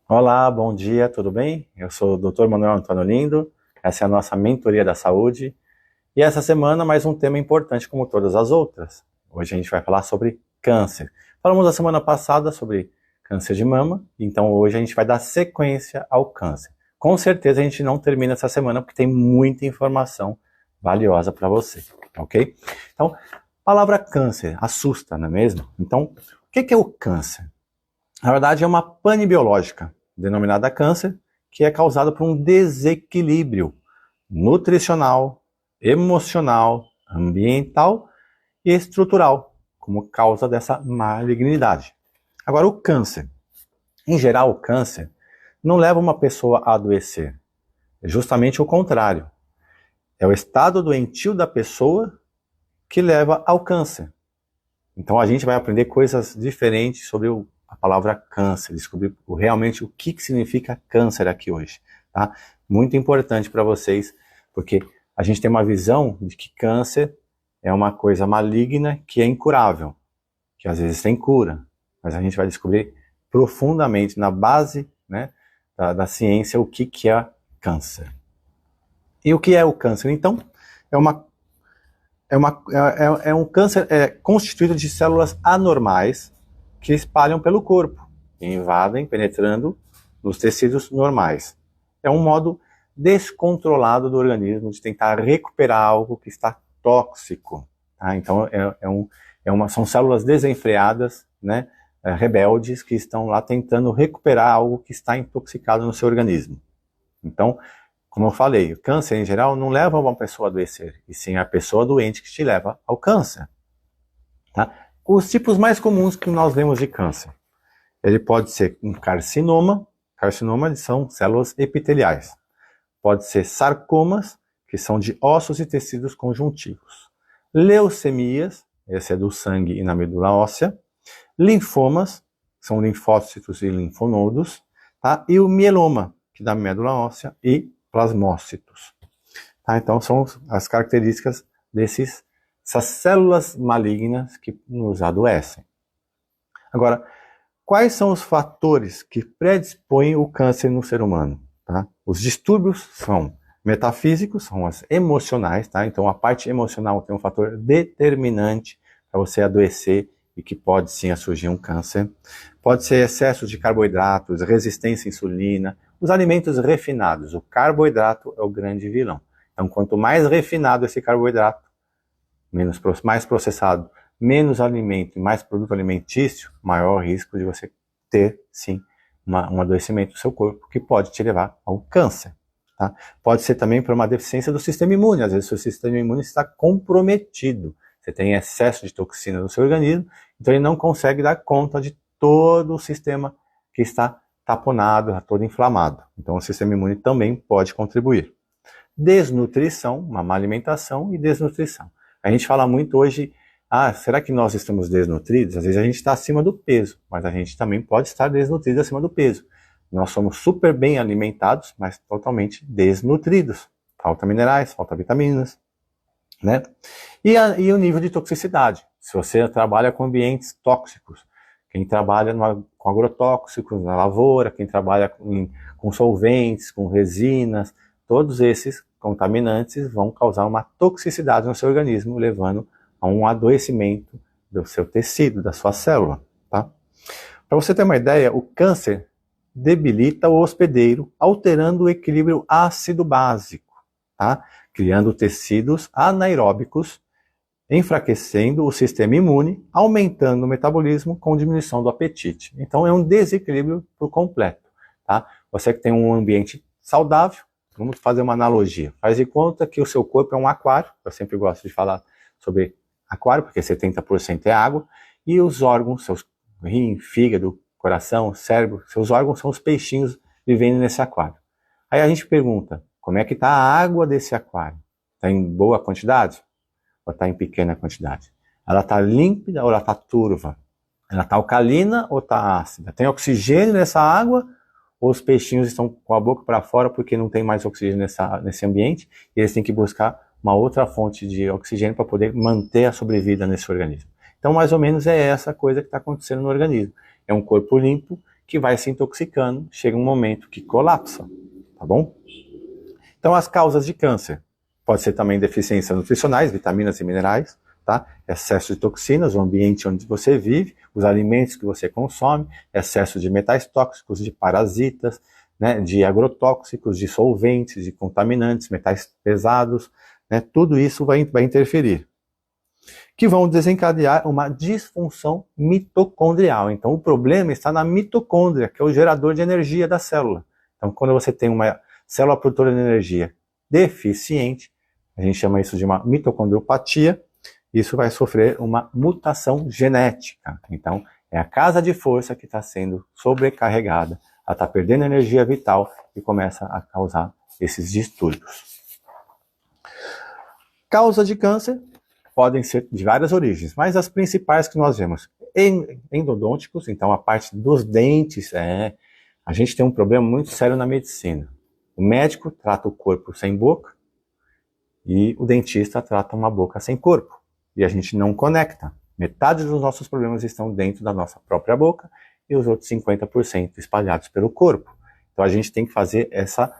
Olá, bom dia, tudo bem? Eu sou o Dr. Manuel Antônio Lindo, essa é a nossa mentoria da saúde e essa semana mais um tema importante como todas as outras. Hoje a gente vai falar sobre câncer. Falamos na semana passada sobre câncer de mama, então hoje a gente vai dar sequência ao câncer. Com certeza a gente não termina essa semana porque tem muita informação valiosa para você, ok? Então, a palavra câncer assusta, não é mesmo? Então, o que é o câncer? Na verdade, é uma pane biológica, denominada câncer, que é causada por um desequilíbrio nutricional, emocional, ambiental e estrutural, como causa dessa malignidade. Agora, o câncer. Em geral, o câncer não leva uma pessoa a adoecer. É justamente o contrário. É o estado doentio da pessoa que leva ao câncer. Então, a gente vai aprender coisas diferentes sobre a palavra câncer, descobrir realmente o que significa câncer aqui hoje, tá? Muito importante para vocês, porque a gente tem uma visão de que câncer é uma coisa maligna que é incurável, que às vezes tem cura, mas a gente vai descobrir profundamente na base, né, da ciência o que é câncer. E o que é o câncer? Então, é uma um câncer constituído de células anormais que espalham pelo corpo, e invadem, penetrando nos tecidos normais. É um modo descontrolado do organismo de tentar recuperar algo que está tóxico. Tá? Então, são células desenfreadas, né, rebeldes, que estão lá tentando recuperar algo que está intoxicado no seu organismo. Então, como eu falei, o câncer em geral não leva uma pessoa a adoecer, e sim a pessoa doente que te leva ao câncer. Tá? Os tipos mais comuns que nós vemos de câncer. Ele pode ser um carcinoma, carcinoma são células epiteliais. Pode ser sarcomas, que são de ossos e tecidos conjuntivos. Leucemias, esse é do sangue e na medula óssea. Linfomas, são linfócitos e linfonodos. Tá? E o mieloma, que da medula óssea e plasmócitos. Tá? Então, são as características dessas células malignas que nos adoecem. Agora, quais são os fatores que predispõem o câncer no ser humano? Tá? Os distúrbios são metafísicos, são as emocionais, tá? Então a parte emocional tem um fator determinante para você adoecer e que pode sim surgir um câncer. Pode ser excesso de carboidratos, resistência à insulina, os alimentos refinados. O carboidrato é o grande vilão. Então, quanto mais refinado esse carboidrato, mais processado, menos alimento e mais produto alimentício, maior risco de você ter, sim, um adoecimento do seu corpo, que pode te levar ao câncer. Tá? Pode ser também por uma deficiência do sistema imune. Às vezes, o seu sistema imune está comprometido. Você tem excesso de toxina no seu organismo, então ele não consegue dar conta de todo o sistema que está taponado, todo inflamado. Então o sistema imune também pode contribuir. Desnutrição, uma má alimentação e desnutrição. A gente fala muito hoje, será que nós estamos desnutridos? Às vezes a gente está acima do peso, mas a gente também pode estar desnutrido acima do peso. Nós somos super bem alimentados, mas totalmente desnutridos. Falta minerais, falta vitaminas, né? E o nível de toxicidade. Se você trabalha com ambientes tóxicos, quem trabalha com agrotóxicos na lavoura, quem trabalha com solventes, com resinas, todos esses contaminantes vão causar uma toxicidade no seu organismo, levando a um adoecimento do seu tecido, da sua célula. Tá? Para você ter uma ideia, o câncer debilita o hospedeiro, alterando o equilíbrio ácido-básico, tá? Criando tecidos anaeróbicos, enfraquecendo o sistema imune, aumentando o metabolismo com diminuição do apetite. Então é um desequilíbrio por completo. Tá? Você que tem um ambiente saudável, vamos fazer uma analogia. Faz de conta que o seu corpo é um aquário, eu sempre gosto de falar sobre aquário, porque 70% é água, e os órgãos, seus rim, fígado, coração, cérebro, seus órgãos são os peixinhos vivendo nesse aquário. Aí a gente pergunta, como é que está a água desse aquário? Está em boa quantidade? Ou está em pequena quantidade? Ela está límpida ou ela está turva? Ela está alcalina ou está ácida? Tem oxigênio nessa água ou os peixinhos estão com a boca para fora porque não tem mais oxigênio nesse ambiente e eles têm que buscar uma outra fonte de oxigênio para poder manter a sobrevida nesse organismo? Então, mais ou menos é essa coisa que está acontecendo no organismo. É um corpo limpo que vai se intoxicando, chega um momento que colapsa, tá bom? Então as causas de câncer, pode ser também deficiências nutricionais, vitaminas e minerais, tá? Excesso de toxinas, o ambiente onde você vive, os alimentos que você consome, excesso de metais tóxicos, de parasitas, né, de agrotóxicos, de solventes, de contaminantes, metais pesados, né, tudo isso vai interferir, que vão desencadear uma disfunção mitocondrial. Então o problema está na mitocôndria, que é o gerador de energia da célula. Então quando você tem uma célula produtora de energia deficiente, a gente chama isso de uma mitocondriopatia, isso vai sofrer uma mutação genética. Então é a casa de força que está sendo sobrecarregada, ela está perdendo energia vital e começa a causar esses distúrbios. Causa de câncer podem ser de várias origens, mas as principais que nós vemos, endodônticos, então a parte dos dentes, a gente tem um problema muito sério na medicina. O médico trata o corpo sem boca e o dentista trata uma boca sem corpo. E a gente não conecta. Metade dos nossos problemas estão dentro da nossa própria boca e os outros 50% espalhados pelo corpo. Então a gente tem que fazer essa,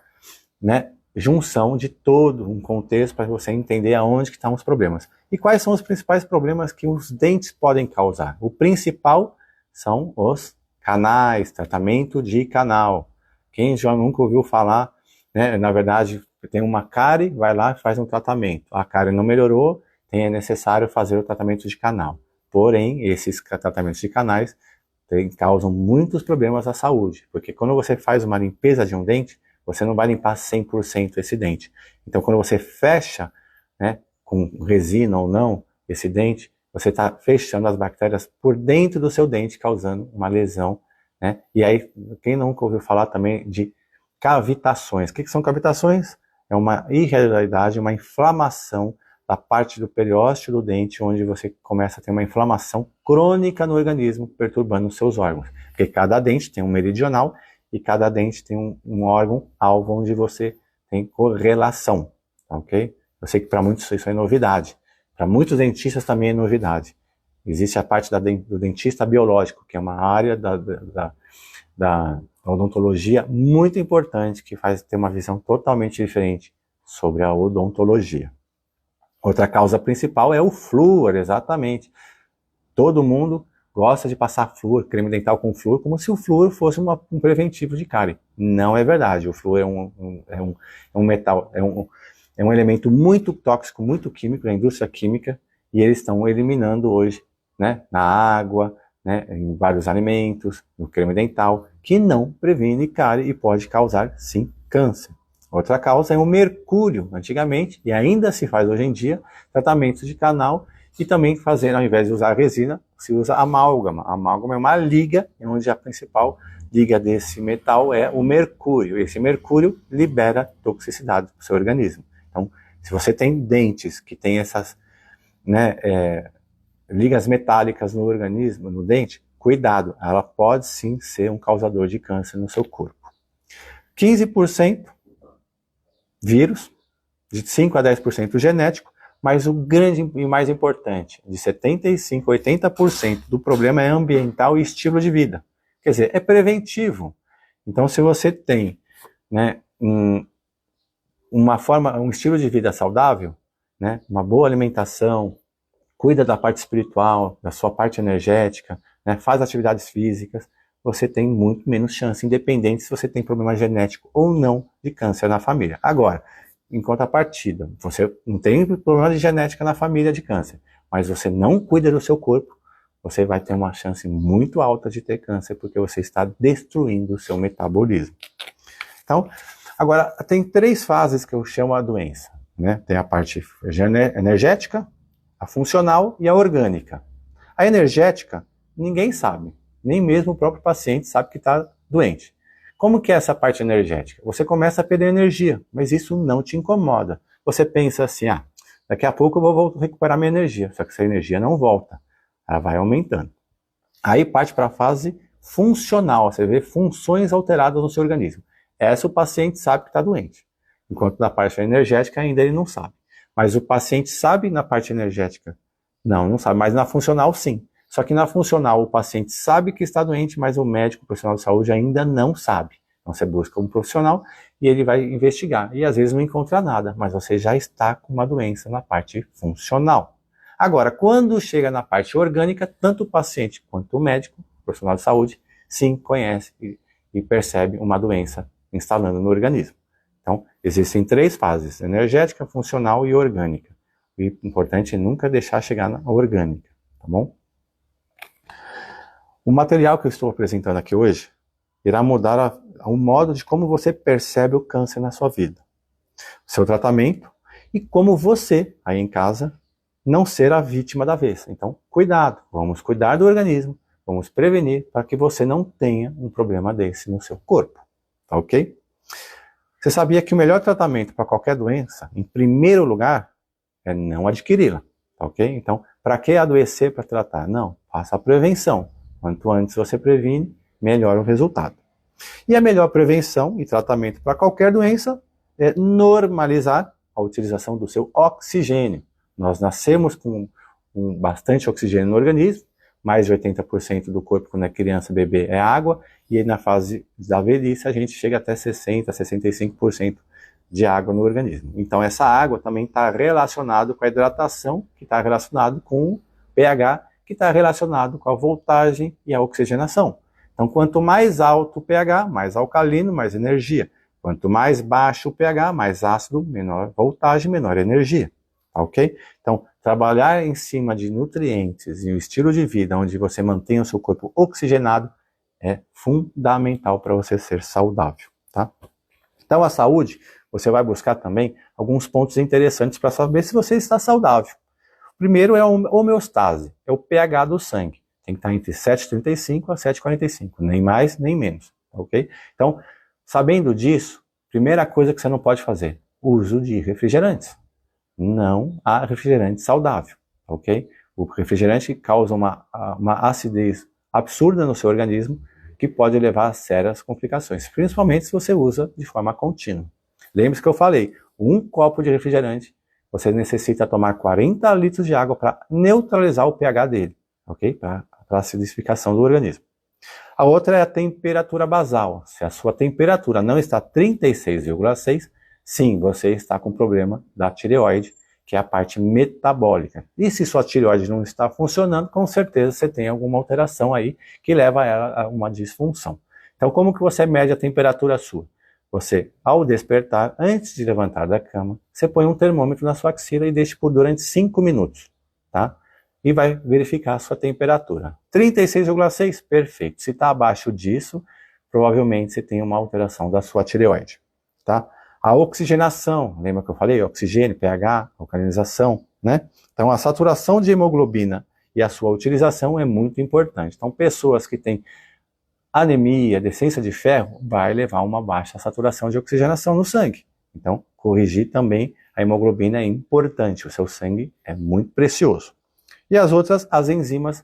né, junção de todo um contexto para você entender aonde que estão os problemas. E quais são os principais problemas que os dentes podem causar? O principal são os canais, tratamento de canal. Quem já nunca ouviu falar, né, na verdade, tem uma cárie, vai lá e faz um tratamento. A cárie não melhorou, é necessário fazer o tratamento de canal. Porém, esses tratamentos de canais causam muitos problemas à saúde, porque quando você faz uma limpeza de um dente, você não vai limpar 100% esse dente. Então, quando você fecha, né, com resina ou não, esse dente, você está fechando as bactérias por dentro do seu dente, causando uma lesão, né? E aí, quem nunca ouviu falar também de cavitações? O que são cavitações? É uma irregularidade, uma inflamação da parte do periósteo do dente, onde você começa a ter uma inflamação crônica no organismo, perturbando os seus órgãos. Porque cada dente tem um meridional e cada dente tem um órgão-alvo onde você tem correlação, ok? Eu sei que para muitos isso é novidade. Para muitos dentistas também é novidade. Existe a parte do dentista biológico, que é uma área da odontologia muito importante, que faz ter uma visão totalmente diferente sobre a odontologia. Outra causa principal é o flúor, exatamente. Todo mundo gosta de passar flúor, creme dental com flúor, como se o flúor fosse um preventivo de cárie. Não é verdade. O flúor é um metal, é um elemento muito tóxico, muito químico, da indústria química, e eles estão eliminando hoje, né, na água, né, em vários alimentos, no creme dental, que não previne cárie e pode causar, sim, câncer. Outra causa é o mercúrio. Antigamente, e ainda se faz hoje em dia, tratamentos de canal e também fazer, ao invés de usar resina, se usa amálgama. A amálgama é uma liga, onde a principal liga desse metal é o mercúrio. Esse mercúrio libera toxicidade para o seu organismo. Então, se você tem dentes que têm essas, né, ligas metálicas no organismo, no dente, cuidado, ela pode sim ser um causador de câncer no seu corpo. 15% vírus, de 5 a 10% genético, mas o grande e mais importante, de 75% a 80% do problema é ambiental e estilo de vida. Quer dizer, é preventivo. Então, se você tem, né, um estilo de vida saudável, né, uma boa alimentação, cuida da parte espiritual, da sua parte energética, né, faz atividades físicas, você tem muito menos chance, independente se você tem problema genético ou não de câncer na família. Agora, em contrapartida, você não tem problema de genética na família de câncer, mas você não cuida do seu corpo, você vai ter uma chance muito alta de ter câncer, porque você está destruindo o seu metabolismo. Então, agora, tem 3 fases que eu chamo a doença, né? Tem a parte energética, a funcional e a orgânica. A energética, ninguém sabe. Nem mesmo o próprio paciente sabe que está doente. Como que é essa parte energética? Você começa a perder energia, mas isso não te incomoda. Você pensa assim, daqui a pouco eu vou recuperar minha energia. Só que essa energia não volta, ela vai aumentando. Aí parte para a fase funcional, você vê funções alteradas no seu organismo. Essa o paciente sabe que está doente. Enquanto na parte energética ainda ele não sabe. Mas o paciente sabe na parte energética? Não sabe, mas na funcional sim. Só que na funcional o paciente sabe que está doente, mas o médico, o profissional de saúde ainda não sabe. Então você busca um profissional e ele vai investigar. E às vezes não encontra nada, mas você já está com uma doença na parte funcional. Agora, quando chega na parte orgânica, tanto o paciente quanto o médico, o profissional de saúde, sim conhece e percebe uma doença instalando no organismo. Então, existem 3 fases: energética, funcional e orgânica. O importante é nunca deixar chegar na orgânica, tá bom? O material que eu estou apresentando aqui hoje irá mudar o modo de como você percebe o câncer na sua vida, o seu tratamento e como você, aí em casa, não ser a vítima da vez. Então, cuidado, vamos cuidar do organismo, vamos prevenir para que você não tenha um problema desse no seu corpo, tá ok? Você sabia que o melhor tratamento para qualquer doença, em primeiro lugar, é não adquiri-la, tá ok? Então, para que adoecer para tratar? Não, faça a prevenção. Quanto antes você previne, melhor o resultado. E a melhor prevenção e tratamento para qualquer doença é normalizar a utilização do seu oxigênio. Nós nascemos com bastante oxigênio no organismo, mais de 80% do corpo quando é criança, bebê, é água, e aí na fase da velhice a gente chega até 60%, 65% de água no organismo. Então essa água também está relacionada com a hidratação, que está relacionado com o pH, que está relacionado com a voltagem e a oxigenação. Então, quanto mais alto o pH, mais alcalino, mais energia. Quanto mais baixo o pH, mais ácido, menor voltagem, menor energia. Tá ok? Então, trabalhar em cima de nutrientes e o estilo de vida onde você mantém o seu corpo oxigenado é fundamental para você ser saudável, tá? Então, a saúde, você vai buscar também alguns pontos interessantes para saber se você está saudável. Primeiro é a homeostase, é o pH do sangue. Tem que estar entre 7,35 a 7,45, nem mais nem menos, ok? Então, sabendo disso, primeira coisa que você não pode fazer, uso de refrigerantes. Não há refrigerante saudável, ok? O refrigerante causa uma acidez absurda no seu organismo que pode levar a sérias complicações, principalmente se você usa de forma contínua. Lembre-se que eu falei, um copo de refrigerante, você necessita tomar 40 litros de água para neutralizar o pH dele, ok? Para a acidificação do organismo. A outra é a temperatura basal. Se a sua temperatura não está 36,6, sim, você está com problema da tireoide, que é a parte metabólica. E se sua tireoide não está funcionando, com certeza você tem alguma alteração aí que leva ela a uma disfunção. Então, como que você mede a temperatura sua? Você, ao despertar, antes de levantar da cama, você põe um termômetro na sua axila e deixa por durante 5 minutos, tá? E vai verificar a sua temperatura. 36,6, perfeito. Se está abaixo disso, provavelmente você tem uma alteração da sua tireoide, tá? A oxigenação, lembra que eu falei? Oxigênio, pH, alcalinização, né? Então, a saturação de hemoglobina e a sua utilização é muito importante. Então, pessoas que têm anemia, deficiência de ferro, vai levar a uma baixa saturação de oxigenação no sangue. Então, corrigir também a hemoglobina é importante. O seu sangue é muito precioso. E as outras, as enzimas,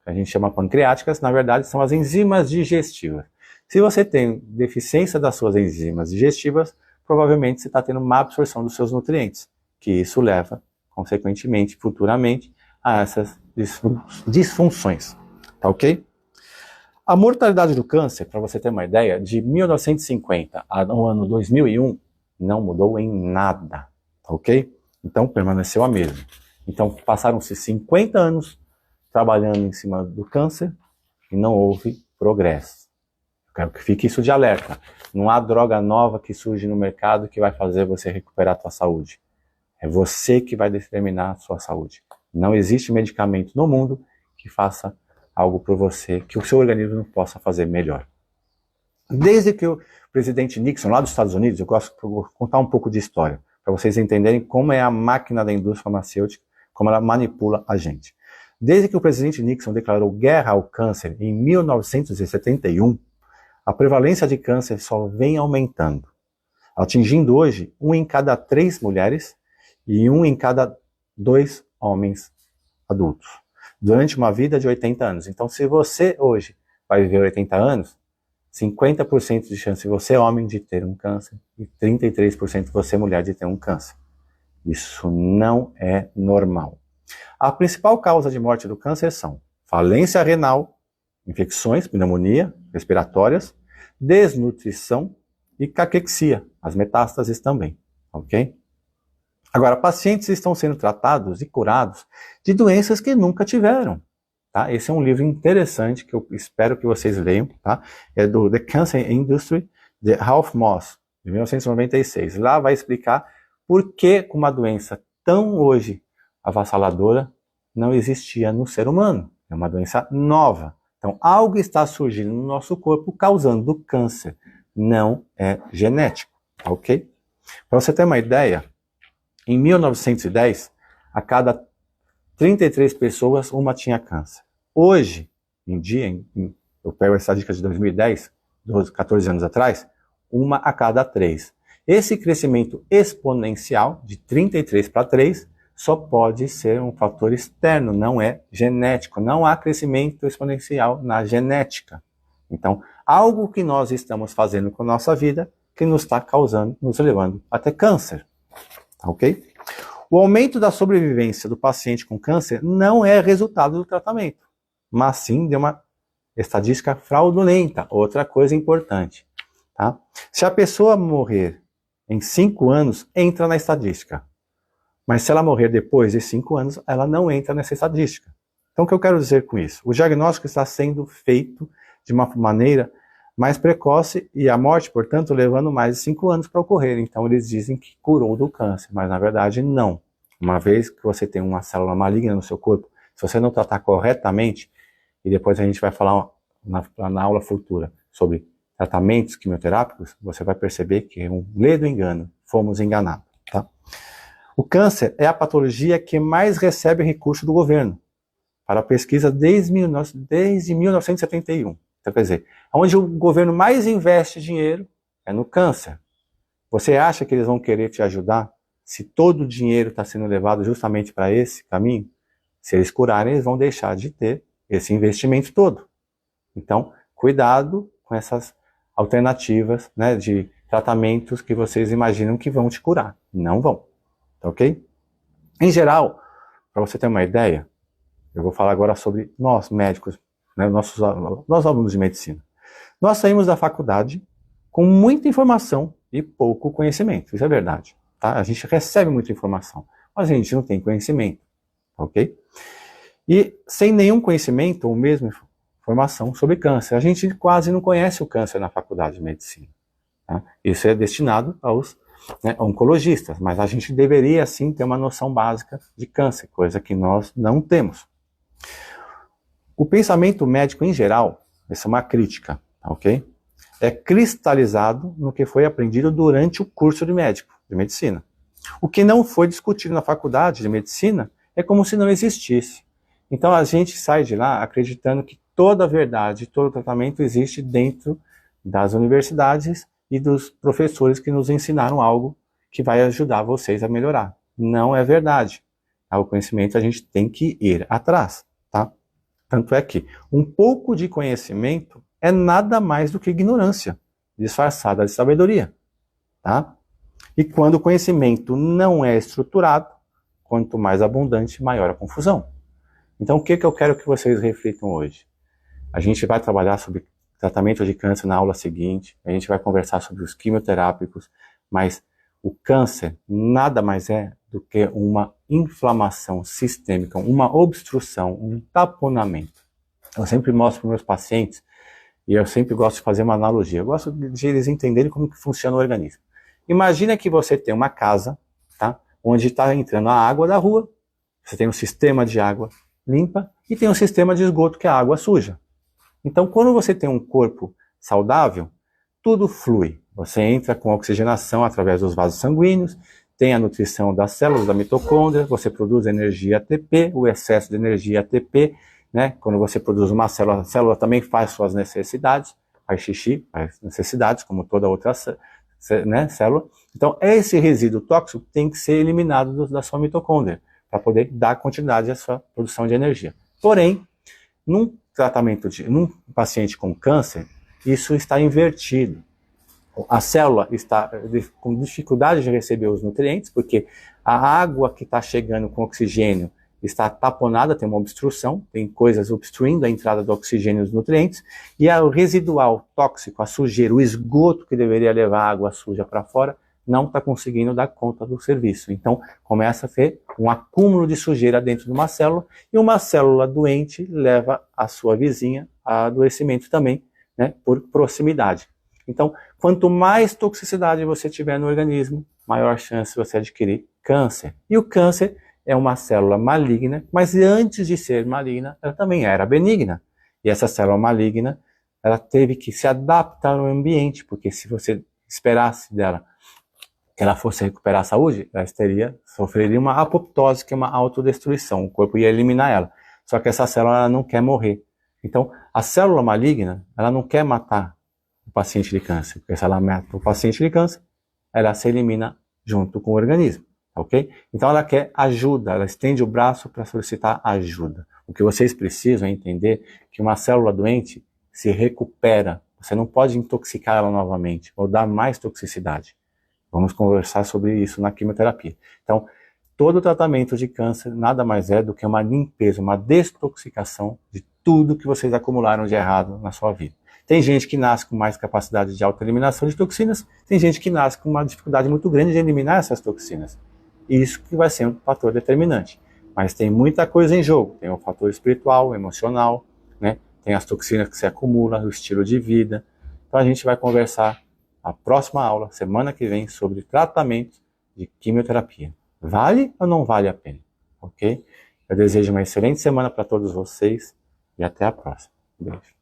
que a gente chama pancreáticas, na verdade são as enzimas digestivas. Se você tem deficiência das suas enzimas digestivas, provavelmente você está tendo má absorção dos seus nutrientes, que isso leva, consequentemente, futuramente, a essas disfunções. Tá ok? A mortalidade do câncer, para você ter uma ideia, de 1950 ao ano 2001, não mudou em nada, tá ok? Então, permaneceu a mesma. Então, passaram-se 50 anos trabalhando em cima do câncer e não houve progresso. Eu quero que fique isso de alerta. Não há droga nova que surge no mercado que vai fazer você recuperar a sua saúde. É você que vai determinar a sua saúde. Não existe medicamento no mundo que faça algo por você, que o seu organismo possa fazer melhor. Desde que o presidente Nixon, lá dos Estados Unidos, eu gosto de contar um pouco de história, para vocês entenderem como é a máquina da indústria farmacêutica, como ela manipula a gente. Desde que o presidente Nixon declarou guerra ao câncer em 1971, a prevalência de câncer só vem aumentando, atingindo hoje 1 em cada 3 mulheres e 1 em cada 2 homens adultos, durante uma vida de 80 anos. Então, se você hoje vai viver 80 anos, 50% de chance de você, homem, de ter um câncer e 33% você, mulher, de ter um câncer. Isso não é normal. A principal causa de morte do câncer são falência renal, infecções, pneumonia, respiratórias, desnutrição e caquexia, as metástases também, ok? Agora, pacientes estão sendo tratados e curados de doenças que nunca tiveram, tá? Esse é um livro interessante que eu espero que vocês leiam, tá? É do The Cancer Industry, de Ralph Moss, de 1996. Lá vai explicar por que uma doença tão hoje avassaladora não existia no ser humano. É uma doença nova. Então, algo está surgindo no nosso corpo causando câncer. Não é genético, ok? Para você ter uma ideia, em 1910, a cada 33 pessoas, uma tinha câncer. Hoje, em dia, eu pego a estadística de 2010, 12, 14 anos atrás, uma a cada 3. Esse crescimento exponencial, de 33 para 3, só pode ser um fator externo, não é genético. Não há crescimento exponencial na genética. Então, algo que nós estamos fazendo com a nossa vida que nos está causando, nos levando até câncer. Ok? O aumento da sobrevivência do paciente com câncer não é resultado do tratamento, mas sim de uma estatística fraudulenta. Outra coisa importante. Tá? Se a pessoa morrer em 5 anos, entra na estatística. Mas se ela morrer depois de 5 anos, ela não entra nessa estatística. Então, o que eu quero dizer com isso? O diagnóstico está sendo feito de uma maneira mais precoce e a morte, portanto, levando mais de 5 anos para ocorrer. Então, eles dizem que curou do câncer, mas na verdade não. Uma vez que você tem uma célula maligna no seu corpo, se você não tratar corretamente, e depois a gente vai falar na aula futura sobre tratamentos quimioterápicos, você vai perceber que é um ledo engano, fomos enganados. Tá? O câncer é a patologia que mais recebe recurso do governo para a pesquisa desde 1971. Então, quer dizer, onde o governo mais investe dinheiro é no câncer. Você acha que eles vão querer te ajudar se todo o dinheiro está sendo levado justamente para esse caminho? Se eles curarem, eles vão deixar de ter esse investimento todo. Então, cuidado com essas alternativas, né, de tratamentos que vocês imaginam que vão te curar. Não vão. Ok? Em geral, para você ter uma ideia, eu vou falar agora sobre nós, médicos, né, nós alunos de medicina. Nós saímos da faculdade com muita informação e pouco conhecimento. Isso é verdade. Tá? A gente recebe muita informação, mas a gente não tem conhecimento. Ok? E sem nenhum conhecimento ou mesmo informação sobre câncer. A gente quase não conhece o câncer na faculdade de medicina. Tá? Isso é destinado aos oncologistas, mas a gente deveria sim ter uma noção básica de câncer, coisa que nós não temos. O pensamento médico em geral, essa é uma crítica, ok? É cristalizado no que foi aprendido durante o curso de medicina. O que não foi discutido na faculdade de medicina é como se não existisse. Então a gente sai de lá acreditando que toda a verdade, todo o tratamento existe dentro das universidades e dos professores que nos ensinaram algo que vai ajudar vocês a melhorar. Não é verdade. O conhecimento a gente tem que ir atrás, tá? Tanto é que um pouco de conhecimento é nada mais do que ignorância, disfarçada de sabedoria, tá? E quando o conhecimento não é estruturado, quanto mais abundante, maior a confusão. Então, o que eu quero que vocês reflitam hoje? A gente vai trabalhar sobre tratamento de câncer na aula seguinte, a gente vai conversar sobre os quimioterápicos, mas o câncer nada mais é do que uma inflamação sistêmica, uma obstrução, um taponamento. Eu sempre mostro para meus pacientes, e eu sempre gosto de fazer uma analogia, eu gosto de eles entenderem como que funciona o organismo. Imagina que você tem uma casa, tá, onde está entrando a água da rua, você tem um sistema de água limpa e tem um sistema de esgoto que é a água suja. Então, quando você tem um corpo saudável, tudo flui. Você entra com oxigenação através dos vasos sanguíneos, tem a nutrição das células, da mitocôndria, você produz energia ATP, o excesso de energia ATP, né? Quando você produz uma célula, a célula também faz suas necessidades, faz xixi, faz necessidades, como toda outra célula. Então, esse resíduo tóxico tem que ser eliminado da sua mitocôndria, para poder dar continuidade à sua produção de energia. Porém, num paciente com câncer, isso está invertido. A célula está com dificuldade de receber os nutrientes, porque a água que está chegando com oxigênio, está taponada, tem uma obstrução, tem coisas obstruindo a entrada do oxigênio e dos nutrientes, e o residual tóxico, a sujeira, o esgoto que deveria levar a água suja para fora, não está conseguindo dar conta do serviço. Então, começa a ter um acúmulo de sujeira dentro de uma célula, e uma célula doente leva a sua vizinha a adoecimento também, né, por proximidade. Então, quanto mais toxicidade você tiver no organismo, maior chance você adquirir câncer. E o câncer é uma célula maligna, mas antes de ser maligna, ela também era benigna. E essa célula maligna, ela teve que se adaptar ao ambiente, porque se você esperasse dela que ela fosse recuperar a saúde, ela sofreria uma apoptose, que é uma autodestruição. O corpo ia eliminar ela. Só que essa célula ela não quer morrer. Então, a célula maligna, ela não quer matar o paciente de câncer, porque se ela mata o paciente de câncer, ela se elimina junto com o organismo, ok? Então ela quer ajuda, ela estende o braço para solicitar ajuda. O que vocês precisam é entender que uma célula doente se recupera. Você não pode intoxicar ela novamente ou dar mais toxicidade. Vamos conversar sobre isso na quimioterapia. Então, todo tratamento de câncer nada mais é do que uma limpeza, uma desintoxicação de tudo que vocês acumularam de errado na sua vida. Tem gente que nasce com mais capacidade de autoeliminação de toxinas, tem gente que nasce com uma dificuldade muito grande de eliminar essas toxinas. Isso que vai ser um fator determinante. Mas tem muita coisa em jogo. Tem o fator espiritual, emocional, né? Tem as toxinas que se acumulam, o estilo de vida. Então a gente vai conversar na próxima aula, semana que vem, sobre tratamento de quimioterapia. Vale ou não vale a pena? Ok? Eu desejo uma excelente semana para todos vocês e até a próxima. Beijo.